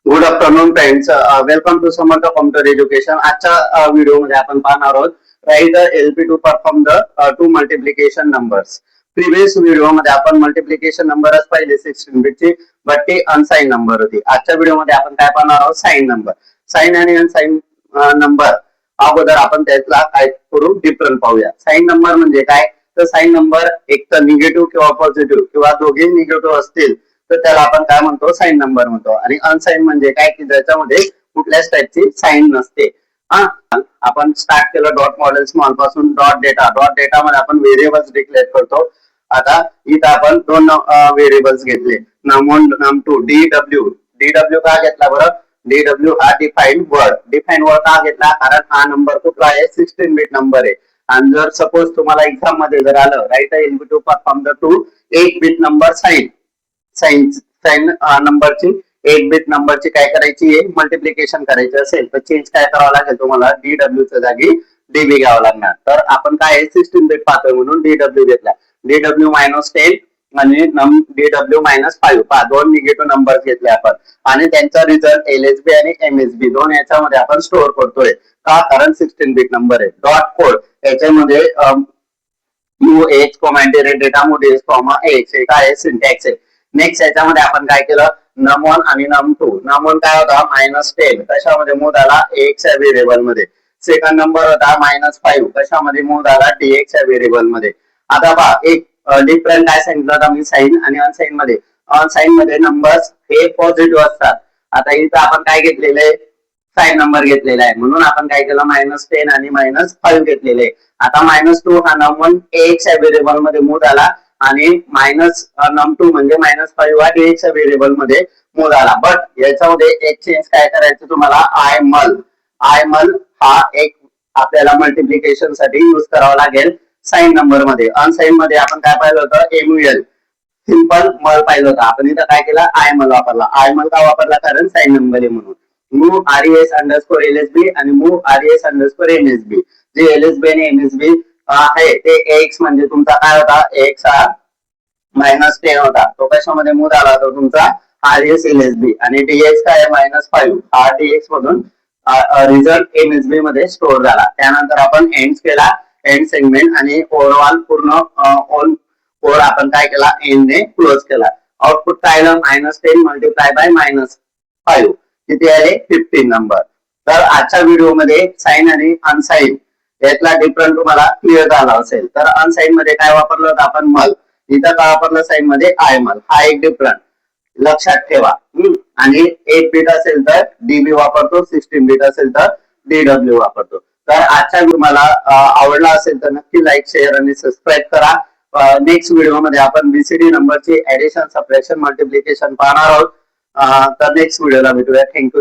Good afternoon friends, welcome to Samarth computer education. आजच्या व्हिडिओमध्ये आपण पाहणार आहोत write the LP to perform the two multiplication numbers. Previous व्हिडिओमध्ये आपण मल्टिप्लिकेशन नंबरच पाहिले 16 बिटची, बट ती अनसाइन नंबर होती. आजच्या व्हिडिओमध्ये आपण काय पाहणार आहोत, साइन नंबर. साइन आणि अनसाइन नंबर अगोदर आपण त्यातला काय करू डिफरन्स पाहूया. साइन नंबर म्हणजे काय, तर साइन नंबर एक तर निगेटिव्ह किंवा पॉझिटिव्ह किंवा दोघे निगेटिव्ह असतील तर त्याला आपण काय म्हणतो, साइन नंबर म्हणतो. आणि अनसाइन म्हणजे काय, की ज्याच्यामध्ये कुठल्याच टाईपची साइन नसते. आपण स्टार्ट केलं डॉट मॉडेल स्मॉल पासून डॉट डेटा मध्ये आपण व्हेरिएबल्स डिक्लेअर करतो. आता इथं आपण दोन व्हेरिएबल्स घेतले, num1 num2. डीडब्ल्यू का घेतला बरं, डीडब्ल्यू हा डिफाईन्ड वर्ड का घेतला, कारण हा नंबर कुठला आहे, 16 बिट नंबर आहे. आणि जर सपोज तुम्हाला एक्झाम मध्ये जर आलं write LB to perform the two 8 bit number sign नंबरची 8 बिट नंबरची काय करायची आहे, मल्टिप्लिकेशन करायची असेल तर चेंज काय करावं लागेल तुम्हाला, डीडब्ल्यू च्या जागी डीबी घ्यावं लागणार. तर आपण काय 16 बिट पाहतोय म्हणून डीडब्ल्यू घेतला. डीडब्ल्यू -10 आणि डीडब्ल्यू -5 पहा, दोन निगेटिव्ह नंबर घेतले आपण आणि त्यांचा रिझल्ट एलएसबी आणि एमएसबी दोन याच्यामध्ये आपण स्टोअर करतोय. का, कारण 16 बिट नंबर आहे. डॉट कोड याच्यामध्ये UH, डेटा मोड X हे काय सिंटॅक्स आहे. नेक्स्ट याच्यामध्ये आपण काय केलं, num1 आणि num2. num1 काय होता -10 कशामध्ये मूव झाला, X या व्हेरिएबल मध्ये. सेकंड नंबर होता -5 कशामध्ये मूव झाला, DX या व्हेरिएबल मध्ये. आता पहा एक डिफरंट काय सांगितलं होता मी, साइन आणि अनसाइन मध्ये. अनसाइन मध्ये नंबर्स हे पॉझिटिव्ह असतात. आता इथं आपण काय घेतलेले, साइन नंबर घेतलेला आहे म्हणून आपण काय केलं, -10 आणि -5 घेतलेले. आता -2 हा num1 X या व्हेरिएबल मध्ये मूव झाला आणि num2 म्हणजे -5 हा DX या व्हेरिएबल मध्ये मूव झाला. बट याच्यामध्ये एक चेंज काय करायचं तुम्हाला, आयमल हा एक आपल्याला मल्टिप्लिकेशन साठी यूज करावा लागेल साइन नंबर मध्ये. अनसाइन मध्ये आपण काय पाहिलं होतं, एम्युएल सिंपल मल पाहिलं होतं. आपण इथं काय केलं, आयमल वापरला. आयमल का वापरला, कारण साइन नंबर आहे म्हणून. मूव RES_LSB आणि मूव RES_MSB. जे LSB आणि MSB आहे ते X म्हणजे तुमचा काय होता, X हा -10 होता, तो कशामध्ये मूव झाला तो तुमचा RES_LSB. आणि DX काय -5 हा DX मधून रिझल्ट MSB मध्ये स्टोअर झाला. त्यानंतर आपण एंड केला, एंड सेगमेंट, आणि ओव्हरऑल पूर्ण कोड आपण काय केला, एंड ने क्लोज केला. आउटपुट काय आलं, -10 मल्टिप्लाय बाय -5 किती आले, 15 नंबर. तर आजच्या व्हिडिओ मध्ये साइन आणि अनसाइन यातला डिफरन्स तुम्हाला क्लिअर झाला असेल. तर अनसाइन मध्ये काय वापरलं होतं आपण, मल. इथं काय वापरलं, साइन मध्ये आयमल. हा एक डिफरन्स लक्षात ठेवा. आणि 8 बिट असेल तर डीबी वापरतो, 16 बिट असेल तर डीडब्ल्यू वापरतो. तर आजचा व्हिडिओ मला आवडला असेल तर नक्की लाईक, शेअर आणि सबस्क्राईब करा. नेक्स्ट व्हिडिओ मध्ये आपण बीसीडी नंबरची ऍडिशन, सबट्रॅक्शन, मल्टिप्लिकेशन पाहणार आहोत. तर नेक्स्ट व्हिडिओला भेटूया. थँक्यू.